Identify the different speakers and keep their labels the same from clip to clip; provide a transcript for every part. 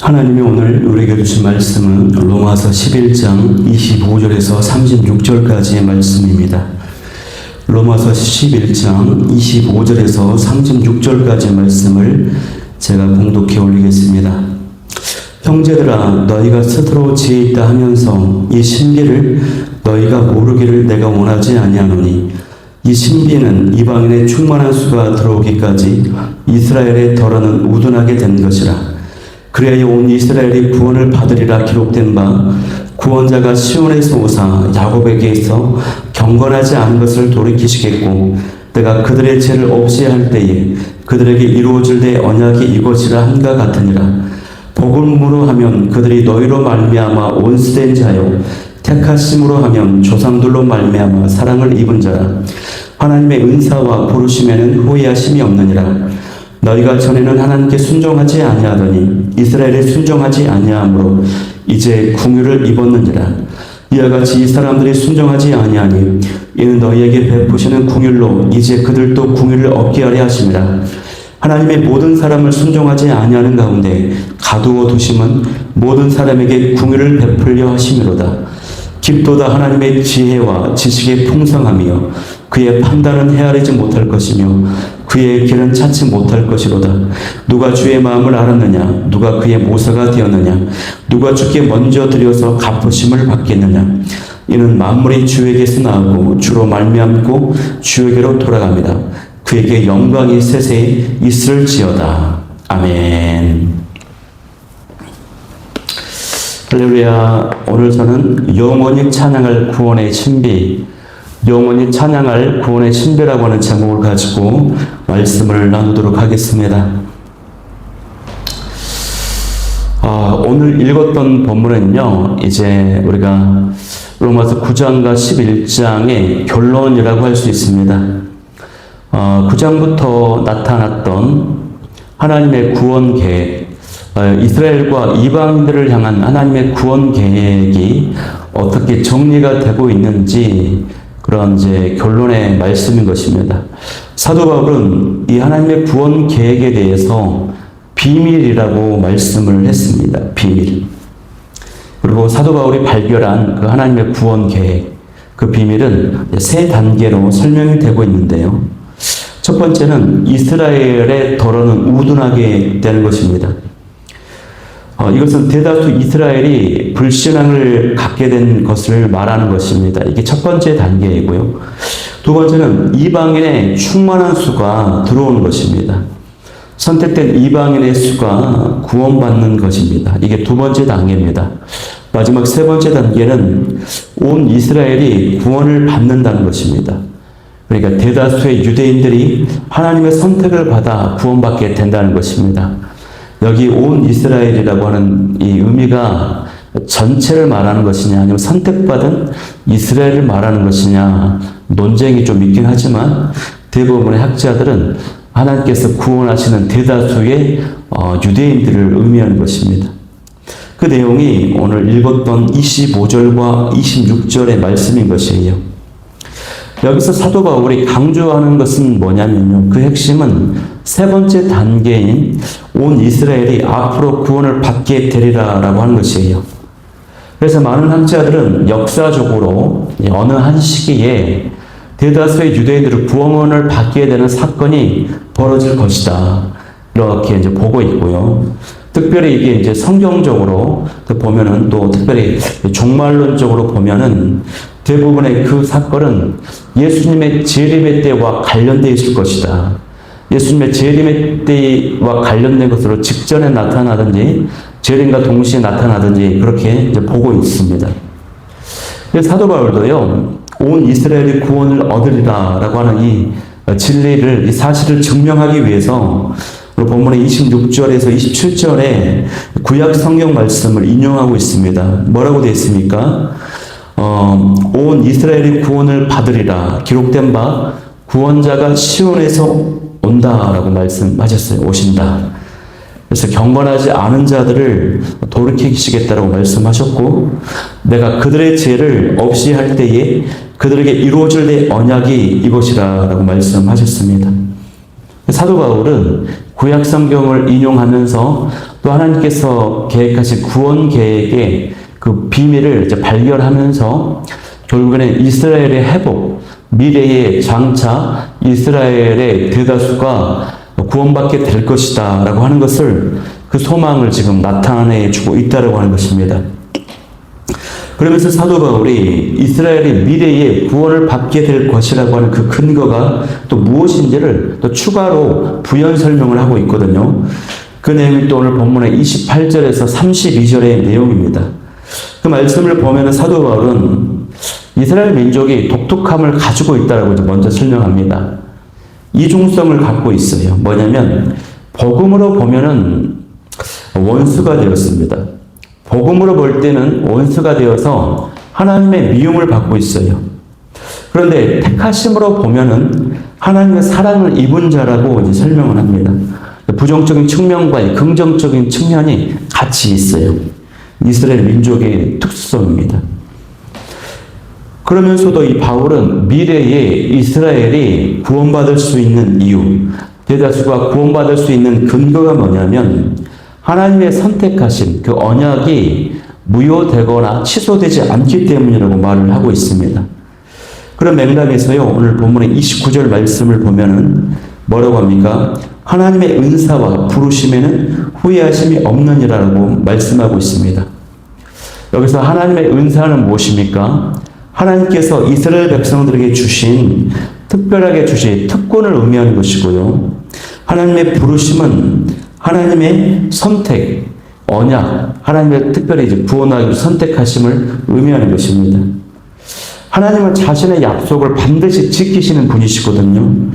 Speaker 1: 하나님이 오늘 우리에게 주신 말씀은 로마서 11장 25절에서 36절까지의 말씀입니다. 로마서 11장 25절에서 36절까지의 말씀을 제가 봉독해 올리겠습니다. 형제들아, 너희가 스스로 지혜 있다 하면서 이 신비를 너희가 모르기를 내가 원하지 아니하노니, 이 신비는 이방인의 충만한 수가 들어오기까지 이스라엘의 덜어는 우둔하게 된 것이라. 그래야 온 이스라엘이 구원을 받으리라 기록된 바, 구원자가 시온에서 오사 야곱에게서 경건하지 않은 것을 돌이키시겠고, 내가 그들의 죄를 없이 할 때에 그들에게 이루어질 내 언약이 이것이라 함과 같으니라. 복음으로 하면 그들이 너희로 말미암아 온수된 자요, 택하심으로 하면 조상들로 말미암아 사랑을 입은 자라. 하나님의 은사와 부르심에는 후회하심이 없느니라. 너희가 전에는 하나님께 순종하지 아니하더니 이스라엘에 순종하지 아니하므로 이제 궁유를 입었느니라. 이와 같이 이 사람들이 순종하지 아니하니 이는 너희에게 베푸시는 궁율로 이제 그들도 궁율을 얻게 하려 하심이라. 하나님의 모든 사람을 순종하지 아니하는 가운데 가두어 두심은 모든 사람에게 궁율을 베풀려 하심이로다. 깊도다 하나님의 지혜와 지식의 풍성하며 그의 판단은 헤아리지 못할 것이며 그의 길은 찾지 못할 것이로다. 누가 주의 마음을 알았느냐? 누가 그의 모사가 되었느냐? 누가 주께 먼저 드려서 갚으심을 받겠느냐? 이는 만물이 주에게서 나오고 주로 말미암고 주에게로 돌아갑니다. 그에게 영광이 세세히 있을지어다. 아멘. 할렐루야. 오늘 저는 영원히 찬양할 구원의 신비, 영원히 찬양할 구원의 신비라고 하는 제목을 가지고 말씀을 나누도록 하겠습니다. 오늘 읽었던 본문은요, 이제 우리가 로마서 9장과 11장의 결론이라고 할 수 있습니다. 9장부터 나타났던 하나님의 구원 계획, 이스라엘과 이방인들을 향한 하나님의 구원 계획이 어떻게 정리가 되고 있는지, 그런 이제 결론의 말씀인 것입니다. 사도 바울은 이 하나님의 구원 계획에 대해서 비밀이라고 말씀을 했습니다. 비밀. 그리고 사도 바울이 발견한 그 하나님의 구원 계획, 그 비밀은 세 단계로 설명이 되고 있는데요. 첫 번째는 이스라엘의 덜어는 우둔하게 되는 것입니다. 이것은 대다수 이스라엘이 불신앙을 갖게 된 것을 말하는 것입니다. 이게 첫 번째 단계이고요. 두 번째는 이방인의 충만한 수가 들어오는 것입니다. 선택된 이방인의 수가 구원받는 것입니다. 이게 두 번째 단계입니다. 마지막 세 번째 단계는 온 이스라엘이 구원을 받는다는 것입니다. 그러니까 대다수의 유대인들이 하나님의 선택을 받아 구원받게 된다는 것입니다. 여기 온 이스라엘이라고 하는 이 의미가 전체를 말하는 것이냐, 아니면 선택받은 이스라엘을 말하는 것이냐, 논쟁이 좀 있긴 하지만 대부분의 학자들은 하나님께서 구원하시는 대다수의 유대인들을 의미하는 것입니다. 그 내용이 오늘 읽었던 25절과 26절의 말씀인 것이에요. 여기서 사도 바울이 강조하는 것은 뭐냐면요, 그 핵심은 세 번째 단계인 온 이스라엘이 앞으로 구원을 받게 되리라라고 하는 것이에요. 그래서 많은 학자들은 역사적으로 어느 한 시기에 대다수의 유대인들이 구원을 받게 되는 사건이 벌어질 것이다, 이렇게 이제 보고 있고요. 특별히 이게 이제 성경적으로 보면은, 또 특별히 종말론적으로 보면은 대부분의 그 사건은 예수님의 재림의 때와 관련되어 있을 것이다. 예수님의 재림의 때와 관련된 것으로 직전에 나타나든지 재림과 동시에 나타나든지 그렇게 이제 보고 있습니다. 사도 바울도요, 온 이스라엘이 구원을 얻으리라라고 하는 이 진리를, 이 사실을 증명하기 위해서 본문의 26절에서 27절에 구약 성경 말씀을 인용하고 있습니다. 뭐라고 되어 있습니까? 온 이스라엘이 구원을 받으리라 기록된 바, 구원자가 시온에서 온다라고 말씀하셨어요. 오신다. 그래서 경건하지 않은 자들을 돌이키시겠다라고 말씀하셨고, 내가 그들의 죄를 없이 할 때에 그들에게 이루어질 내 언약이 이것이라고 말씀하셨습니다. 사도 바울은 구약 성경을 인용하면서 또 하나님께서 계획하신 구원 계획의 그 비밀을 이제 발견하면서 결국에는 이스라엘의 회복, 미래의 장차 이스라엘의 대다수가 구원받게 될 것이다 라고 하는 것을, 그 소망을 지금 나타내주고 있다라고 하는 것입니다. 그러면서 사도 바울이 이스라엘의 미래에 구원을 받게 될 것이라고 하는 그 근거가 또 무엇인지를 또 추가로 부연 설명을 하고 있거든요. 그 내용이 또 오늘 본문의 28절에서 32절의 내용입니다. 그 말씀을 보면 사도 바울은 이스라엘 민족이 독특함을 가지고 있다라고 먼저 설명합니다. 이중성을 갖고 있어요. 뭐냐면 복음으로 보면은 원수가 되었습니다. 복음으로 볼 때는 원수가 되어서 하나님의 미움을 받고 있어요. 그런데 택하심으로 보면은 하나님의 사랑을 입은 자라고 이제 설명을 합니다. 부정적인 측면과 긍정적인 측면이 같이 있어요. 이스라엘 민족의 특수성입니다. 그러면서도 이 바울은 미래에 이스라엘이 구원받을 수 있는 이유, 대다수가 구원받을 수 있는 근거가 뭐냐면 하나님의 선택하신 그 언약이 무효되거나 취소되지 않기 때문이라고 말을 하고 있습니다. 그런 맥락에서요, 오늘 본문의 29절 말씀을 보면은 뭐라고 합니까? 하나님의 은사와 부르심에는 후회하심이 없느니라고 말씀하고 있습니다. 여기서 하나님의 은사는 무엇입니까? 하나님께서 이스라엘 백성들에게 주신, 특별하게 주신 특권을 의미하는 것이고요. 하나님의 부르심은 하나님의 선택, 언약, 하나님의 특별히 이제 구원하기 선택하심을 의미하는 것입니다. 하나님은 자신의 약속을 반드시 지키시는 분이시거든요.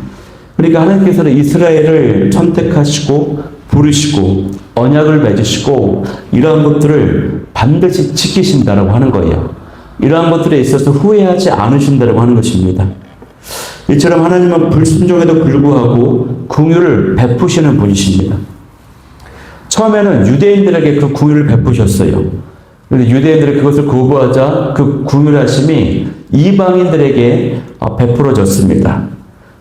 Speaker 1: 그러니까 하나님께서는 이스라엘을 선택하시고 부르시고 언약을 맺으시고 이러한 것들을 반드시 지키신다라고 하는 거예요. 이러한 것들에 있어서 후회하지 않으신다라고 하는 것입니다. 이처럼 하나님은 불순종에도 불구하고 긍휼을 베푸시는 분이십니다. 처음에는 유대인들에게 그 긍휼을 베푸셨어요. 그런데 유대인들이 그것을 거부하자 그 긍휼하심이 이방인들에게 베풀어졌습니다.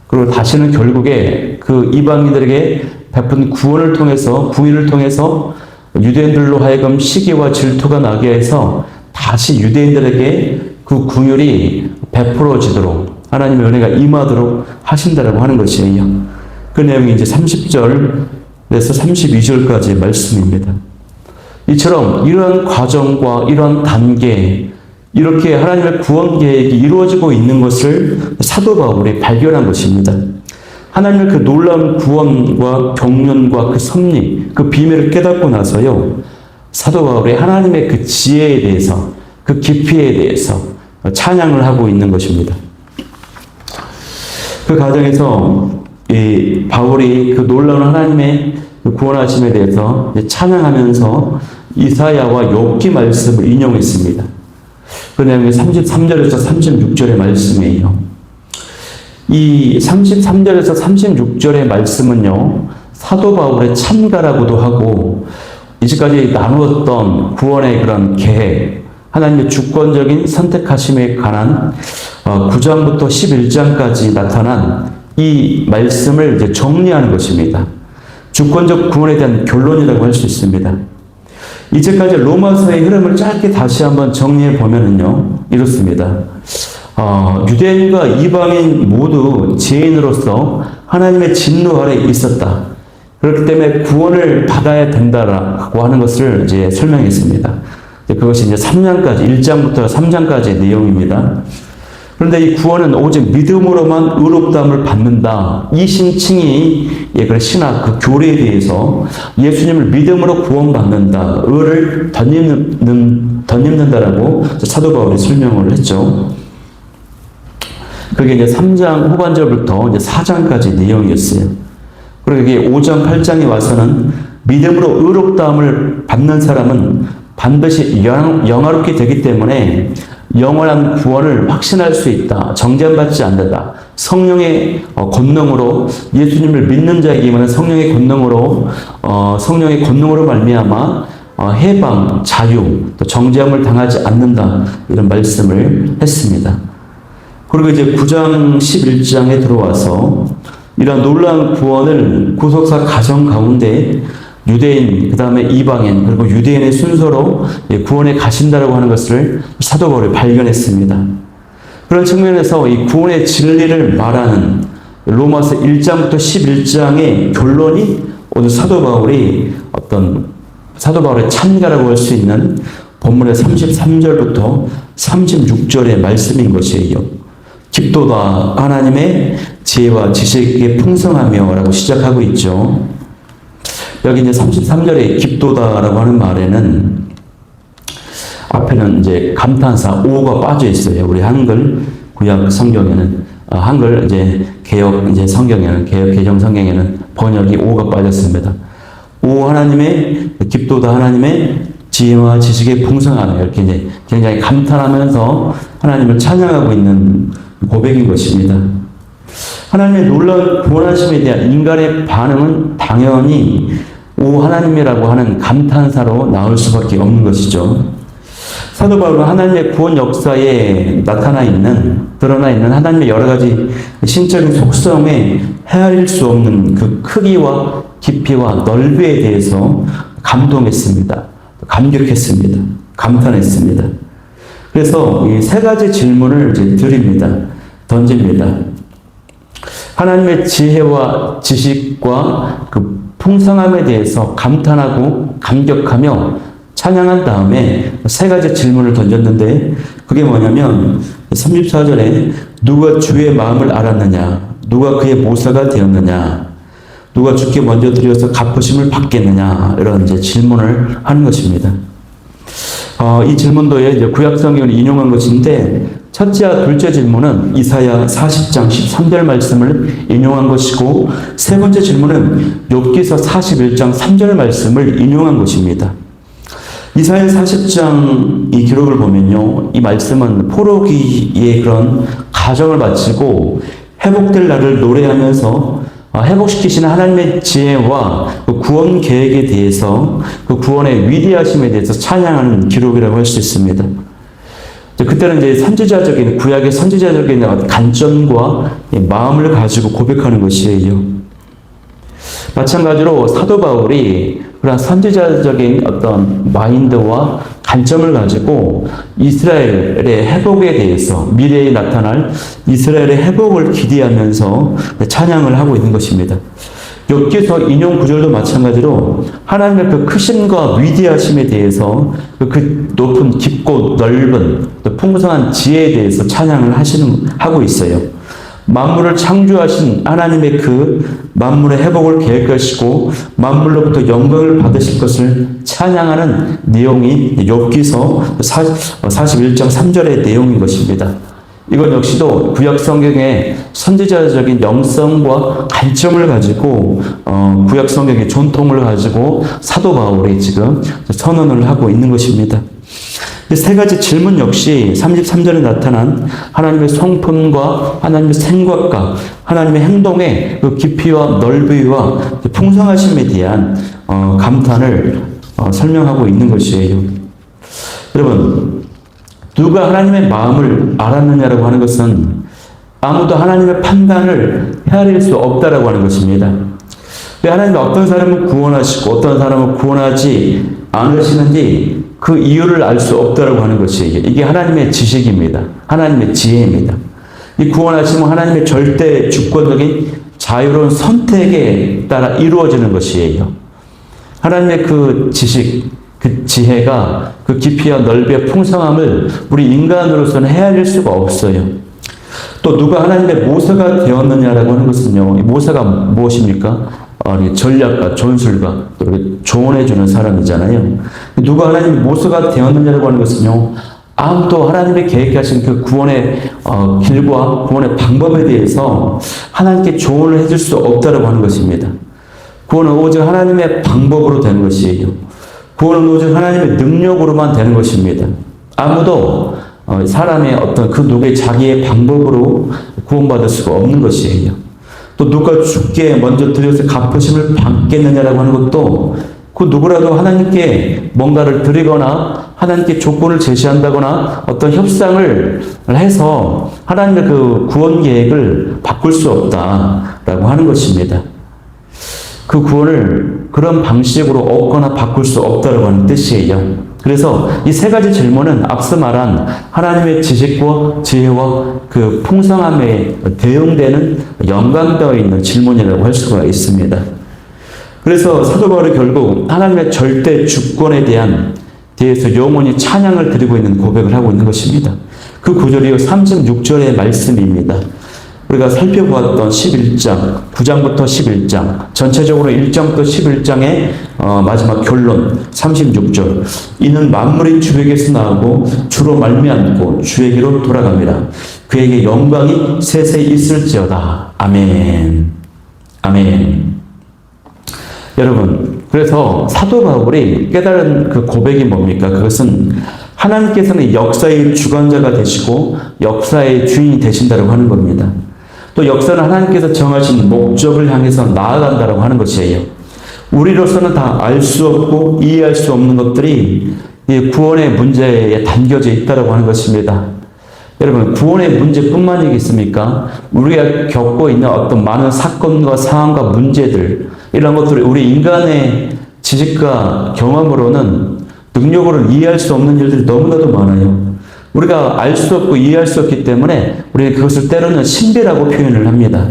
Speaker 1: 그리고 다시는 결국에 그 이방인들에게 베푼 구원을 통해서, 긍휼을 통해서 유대인들로 하여금 시기와 질투가 나게 해서 다시 유대인들에게 그 긍휼이 베풀어지도록 하나님의 은혜가 임하도록 하신다라고 하는 것이에요. 그 내용이 이제 30절에서 32절까지의 말씀입니다. 이처럼 이러한 과정과 이러한 단계, 이렇게 하나님의 구원 계획이 이루어지고 있는 것을 사도 바울이 발견한 것입니다. 하나님의 그 놀라운 구원과 경륜과 그 섭리, 그 비밀을 깨닫고 나서요, 사도 바울이 하나님의 그 지혜에 대해서, 그 깊이에 대해서 찬양을 하고 있는 것입니다. 그 과정에서 이 바울이 그 놀라운 하나님의 그 구원하심에 대해서 찬양하면서 이사야와 욥기 말씀을 인용했습니다. 그 내용이 33절에서 36절의 말씀이에요. 이 33절에서 36절의 말씀은요, 사도 바울의 참가라고도 하고, 이제까지 나누었던 구원의 그런 계획, 하나님의 주권적인 선택하심에 관한 9장부터 11장까지 나타난 이 말씀을 이제 정리하는 것입니다. 주권적 구원에 대한 결론이라고 할 수 있습니다. 이제까지 로마서의 흐름을 짧게 다시 한번 정리해 보면은요, 이렇습니다. 유대인과 이방인 모두 죄인으로서 하나님의 진노 아래 있었다. 그렇기 때문에 구원을 받아야 된다라고 하는 것을 이제 설명했습니다. 그것이 이제 3장까지, 1장부터 3장까지의 내용입니다. 그런데 이 구원은 오직 믿음으로만 의롭다함을 받는다. 이 신칭이 그 신학, 그 교리에 대해서 예수님을 믿음으로 구원받는다. 의를 덧입는다라고 사도 바울이 설명을 했죠. 그게 이제 3장 후반절부터 이제 4장까지 내용이었어요. 그리고 이게 5장, 8장에 와서는 믿음으로 의롭다함을 받는 사람은 반드시 영화롭게 되기 때문에 영원한 구원을 확신할 수 있다. 정죄받지 않는다. 성령의 권능으로, 예수님을 믿는 자에게만 성령의 권능으로, 성령의 권능으로 말미암아 해방, 자유, 또 정죄함을 당하지 않는다. 이런 말씀을 했습니다. 그리고 이제 9장 11장에 들어와서 이런 놀라운 구원을 구속사 가정 가운데 유대인, 그 다음에 이방인, 그리고 유대인의 순서로 구원에 가신다라고 하는 것을 사도 바울이 발견했습니다. 그런 측면에서 이 구원의 진리를 말하는 로마서 1장부터 11장의 결론이 오늘 사도 바울의 참가라고 할 수 있는 본문의 33절부터 36절의 말씀인 것이에요. 깊도다 하나님의 지혜와 지식의 풍성하며 라고 시작하고 있죠. 여기 이제 33절에 깊도다라고 하는 말에는 앞에는 이제 감탄사 오가 빠져 있어요. 우리 한글 구약 성경에는 한글 이제 개혁 이제 성경에는 개혁 개정 성경에는 번역이 오가 빠졌습니다. 오 하나님의 깊도다 하나님의 지혜와 지식의 풍성함 이렇게 이제 굉장히 감탄하면서 하나님을 찬양하고 있는 고백인 것입니다. 하나님의 놀라운 구원하심에 대한 인간의 반응은 당연히 오 하나님이라고 하는 감탄사로 나올 수밖에 없는 것이죠. 사도 바울은 하나님의 구원 역사에 드러나 있는 하나님의 여러 가지 신적인 속성에 헤아릴 수 없는 그 크기와 깊이와 넓이에 대해서 감동했습니다. 감격했습니다. 감탄했습니다. 그래서 이 세 가지 질문을 이제 던집니다. 하나님의 지혜와 지식과 그 풍성함에 대해서 감탄하고 감격하며 찬양한 다음에 세 가지 질문을 던졌는데 그게 뭐냐면 34절에 누가 주의 마음을 알았느냐? 누가 그의 모사가 되었느냐? 누가 주께 먼저 드려서 갚으심을 받겠느냐? 이런 이제 질문을 하는 것입니다. 이 질문도 이제 구약 성경을 인용한 것인데 첫째와 둘째 질문은 이사야 40장 13절 말씀을 인용한 것이고 세 번째 질문은 욥기서 41장 3절 말씀을 인용한 것입니다. 이사야 40장 이 기록을 보면요. 이 말씀은 포로기의 그런 가정을 마치고 회복될 날을 노래하면서 회복시키시는 하나님의 지혜와 그 구원 계획에 대해서 그 구원의 위대하심에 대해서 찬양하는 기록이라고 할 수 있습니다. 그때는 이제 선지자적인 구약의 선지자적인 관점과 마음을 가지고 고백하는 것이에요. 마찬가지로 사도 바울이 그런 선지자적인 어떤 마인드와 관점을 가지고 이스라엘의 회복에 대해서 미래에 나타날 이스라엘의 회복을 기대하면서 찬양을 하고 있는 것입니다. 욥기서 인용 구절도 마찬가지로 하나님의 그 크심과 위대하심에 대해서 그 높은 깊고 넓은 풍성한 지혜에 대해서 찬양을 하고 있어요. 만물을 창조하신 하나님의 그 만물의 회복을 계획하시고 만물로부터 영광을 받으실 것을 찬양하는 내용이 욥기서 41장 3절의 내용인 것입니다. 이건 역시도 구약 성경의 선지자적인 영성과 관점을 가지고 구약 성경의 전통을 가지고 사도 바울이 지금 선언을 하고 있는 것입니다. 세 가지 질문 역시 33절에 나타난 하나님의 성품과 하나님의 생각과 하나님의 행동의 그 깊이와 넓이와 풍성하심에 대한 감탄을 설명하고 있는 것이에요. 여러분, 누가 하나님의 마음을 알았느냐라고 하는 것은 아무도 하나님의 판단을 헤아릴 수 없다라고 하는 것입니다. 왜 하나님이 어떤 사람을 구원하시고 어떤 사람을 구원하지 않으시는지 그 이유를 알 수 없다라고 하는 것이에요. 이게 하나님의 지식입니다. 하나님의 지혜입니다. 이 구원하심은 하나님의 절대 주권적인 자유로운 선택에 따라 이루어지는 것이에요. 하나님의 그 지식, 그 지혜가 그 깊이와 넓이와 풍성함을 우리 인간으로서는 헤아릴 수가 없어요. 또 누가 하나님의 모사가 되었느냐라고 하는 것은요. 이 모사가 무엇입니까? 전략가, 전술가, 또 조언해주는 사람이잖아요. 누가 하나님의 모사가 되었느냐라고 하는 것은요. 아무도 하나님의 계획하신 그 구원의 길과 구원의 방법에 대해서 하나님께 조언을 해줄 수 없다라고 하는 것입니다. 구원은 오직 하나님의 방법으로 되는 것이에요. 구원은 오직 하나님의 능력으로만 되는 것입니다. 아무도 사람의 어떤 그 누구의 자기의 방법으로 구원받을 수가 없는 것이에요. 또 누가 주께 먼저 드려서 갚으심을 받겠느냐라고 하는 것도 그 누구라도 하나님께 뭔가를 드리거나 하나님께 조건을 제시한다거나 어떤 협상을 해서 하나님의 그 구원 계획을 바꿀 수 없다라고 하는 것입니다. 그 구원을 그런 방식으로 얻거나 바꿀 수 없다고 하는 뜻이에요. 그래서 이 세 가지 질문은 앞서 말한 하나님의 지식과 지혜와 그 풍성함에 대응되는 연관되어 있는 질문이라고 할 수가 있습니다. 그래서 사도 바울이 결국 하나님의 절대 주권에 대해서 영원히 찬양을 드리고 있는 고백을 하고 있는 것입니다. 그 구절이 36절의 말씀입니다. 우리가 살펴보았던 11장, 9장부터 11장, 전체적으로 1장부터 11장의 마지막 결론 36절. 이는 만물이 주에게서 나오고 주로 말미암고 주에게로 돌아갑니다. 그에게 영광이 세세히 있을지어다. 아멘. 아멘. 여러분, 그래서 사도 바울이 깨달은 그 고백이 뭡니까? 그것은 하나님께서는 역사의 주관자가 되시고 역사의 주인이 되신다고 하는 겁니다. 또 역사는 하나님께서 정하신 목적을 향해서 나아간다고 하는 것이에요. 우리로서는 다 알 수 없고 이해할 수 없는 것들이 이 구원의 문제에 담겨져 있다고 하는 것입니다. 여러분, 구원의 문제뿐만이겠습니까? 우리가 겪고 있는 어떤 많은 사건과 상황과 문제들, 이런 것들을 우리 인간의 지식과 경험으로는 능력으로는 이해할 수 없는 일들이 너무나도 많아요. 우리가 알 수 없고 이해할 수 없기 때문에 우리는 그것을 때로는 신비라고 표현을 합니다.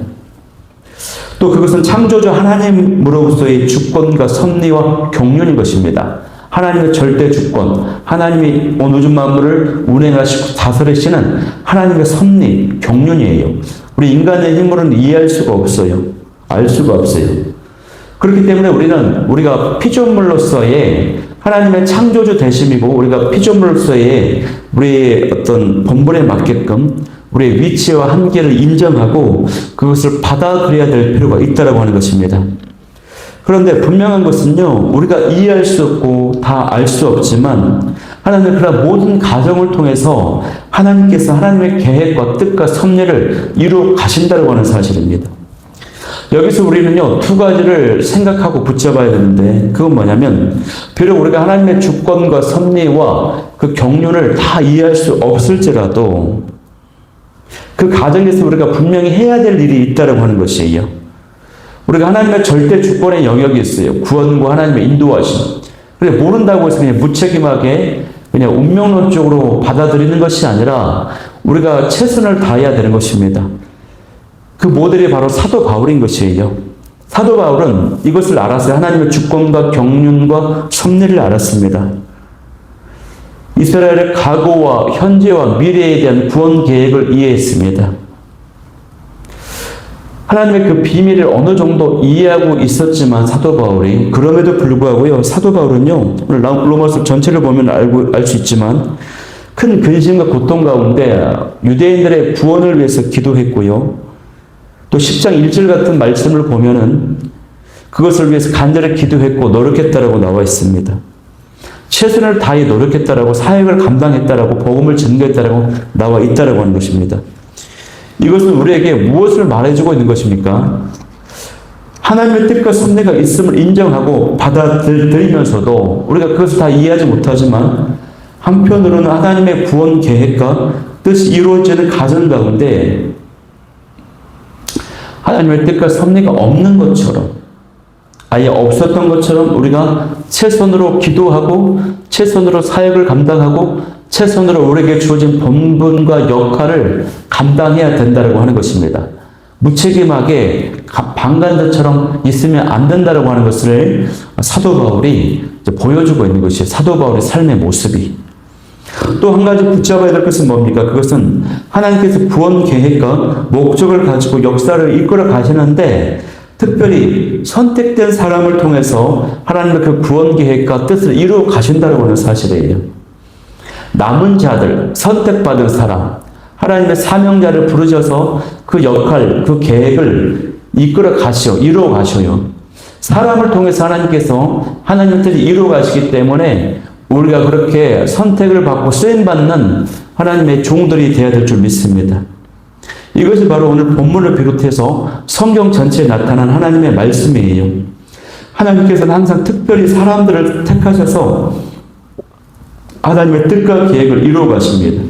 Speaker 1: 또 그것은 창조주 하나님으로부터의 주권과 섭리와 경륜인 것입니다. 하나님의 절대 주권, 하나님이 온 우주 만물을 운행하시고 다스리시는 하나님의 섭리, 경륜이에요. 우리 인간의 힘으로는 이해할 수가 없어요. 알 수가 없어요. 그렇기 때문에 우리가 피조물로서의 하나님의 창조주 되심이고 우리가 피조물로서의 우리의 어떤 본분에 맞게끔 우리의 위치와 한계를 인정하고 그것을 받아들여야 될 필요가 있다고 하는 것입니다. 그런데 분명한 것은요, 우리가 이해할 수 없고 다 알 수 없지만 하나님은 그런 모든 과정을 통해서 하나님께서 하나님의 계획과 뜻과 섭리를 이루어 가신다고 하는 사실입니다. 여기서 우리는요, 두 가지를 생각하고 붙잡아야 되는데, 그건 뭐냐면, 비록 우리가 하나님의 주권과 섭리와 그 경륜을 다 이해할 수 없을지라도, 그 과정에서 우리가 분명히 해야 될 일이 있다고 하는 것이에요. 우리가 하나님의 절대 주권의 영역이 있어요. 구원과 하나님의 인도하심. 그래, 모른다고 해서 그냥 무책임하게 그냥 운명론적으로 받아들이는 것이 아니라, 우리가 최선을 다해야 되는 것입니다. 그 모델이 바로 사도 바울인 것이에요. 사도 바울은 이것을 알았어요. 하나님의 주권과 경륜과 섭리를 알았습니다. 이스라엘의 과거와 현재와 미래에 대한 구원 계획을 이해했습니다. 하나님의 그 비밀을 어느 정도 이해하고 있었지만 사도 바울이 그럼에도 불구하고요. 사도 바울은요. 오늘 로마서 전체를 보면 알 수 있지만 큰 근심과 고통 가운데 유대인들의 구원을 위해서 기도했고요. 또 10장 1절 같은 말씀을 보면은 그것을 위해서 간절히 기도했고 노력했다라고 나와 있습니다. 최선을 다해 노력했다라고 사역을 감당했다라고 복음을 전개했다라고 나와 있다라고 하는 것입니다. 이것은 우리에게 무엇을 말해주고 있는 것입니까? 하나님의 뜻과 섭리가 있음을 인정하고 받아들이면서도 우리가 그것을 다 이해하지 못하지만 한편으로는 하나님의 구원 계획과 뜻이 이루어지는 과정 가운데 하나님의 뜻과 섭리가 없는 것처럼 아예 없었던 것처럼 우리가 최선으로 기도하고 최선으로 사역을 감당하고 최선으로 우리에게 주어진 본분과 역할을 감당해야 된다고 하는 것입니다. 무책임하게 방관자처럼 있으면 안 된다고 하는 것을 사도 바울이 보여주고 있는 것이 사도 바울의 삶의 모습이. 또 한 가지 붙잡아야 될 것은 뭡니까? 그것은 하나님께서 구원 계획과 목적을 가지고 역사를 이끌어 가시는데 특별히 선택된 사람을 통해서 하나님의 그 구원 계획과 뜻을 이루어 가신다고 하는 사실이에요. 남은 자들, 선택받은 사람, 하나님의 사명자를 부르셔서 그 역할, 그 계획을 이끌어 가시오, 이루어 가셔요. 사람을 통해서 하나님께서 하나님의 뜻을 이루어 가시기 때문에 우리가 그렇게 선택을 받고 쓰임받는 하나님의 종들이 되어야 될 줄 믿습니다. 이것이 바로 오늘 본문을 비롯해서 성경 전체에 나타난 하나님의 말씀이에요. 하나님께서는 항상 특별히 사람들을 택하셔서 하나님의 뜻과 계획을 이루어 가십니다.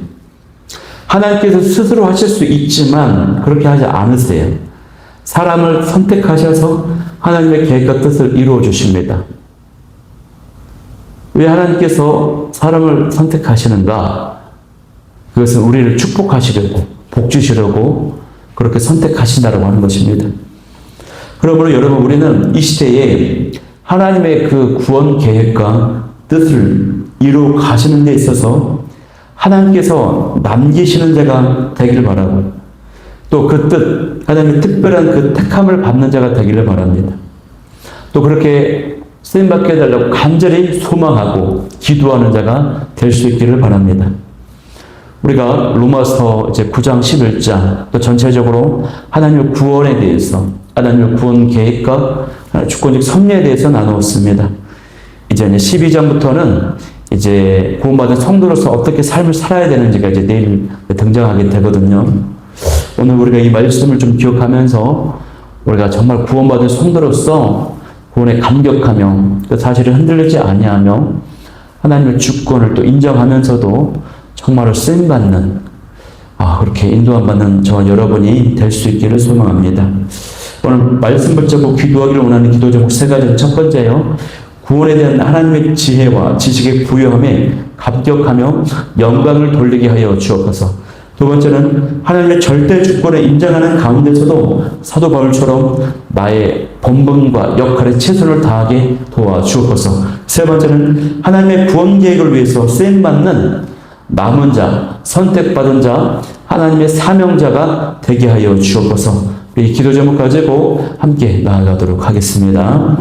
Speaker 1: 하나님께서 스스로 하실 수 있지만 그렇게 하지 않으세요. 사람을 선택하셔서 하나님의 계획과 뜻을 이루어 주십니다. 왜 하나님께서 사람을 선택하시는가? 그것은 우리를 축복하시려고, 복 주시려고 그렇게 선택하신다라고 하는 것입니다. 그러므로 여러분, 우리는 이 시대에 하나님의 그 구원 계획과 뜻을 이루어 가시는 데 있어서 하나님께서 남기시는 자가 되기를 바라고, 또 그 뜻, 하나님의 특별한 그 택함을 받는 자가 되기를 바랍니다. 또 그렇게 쓰임받게 해달라고 간절히 소망하고 기도하는 자가 될 수 있기를 바랍니다. 우리가 로마서 이제 9장 11장, 또 전체적으로 하나님의 구원에 대해서, 하나님의 구원 계획과 주권적 섭리에 대해서 나누었습니다. 이제 12장부터는 이제 구원받은 성도로서 어떻게 삶을 살아야 되는지가 이제 내일 등장하게 되거든요. 오늘 우리가 이 말씀을 좀 기억하면서 우리가 정말 구원받은 성도로서 구원에 감격하며 그 사실을 흔들리지 아니하며 하나님의 주권을 또 인정하면서도 정말로 쓰임받는 그렇게 인도함 받는 저와 여러분이 될 수 있기를 소망합니다. 오늘 말씀 붙잡고 기도하기를 원하는 기도 제목 3가지. 첫 번째요, 구원에 대한 하나님의 지혜와 지식의 부여함에 감격하며 영광을 돌리게 하여 주옵소서. 두 번째는 하나님의 절대 주권을 인정하는 가운데서도 사도 바울처럼 나의 본분과 역할에 최선을 다하게 도와주옵소서. 세 번째는 하나님의 구원 계획을 위해서 쓰임받는 남은 자, 선택받은 자, 하나님의 사명자가 되게 하여 주옵소서. 이 기도 제목 가지고 함께 나아가도록 하겠습니다.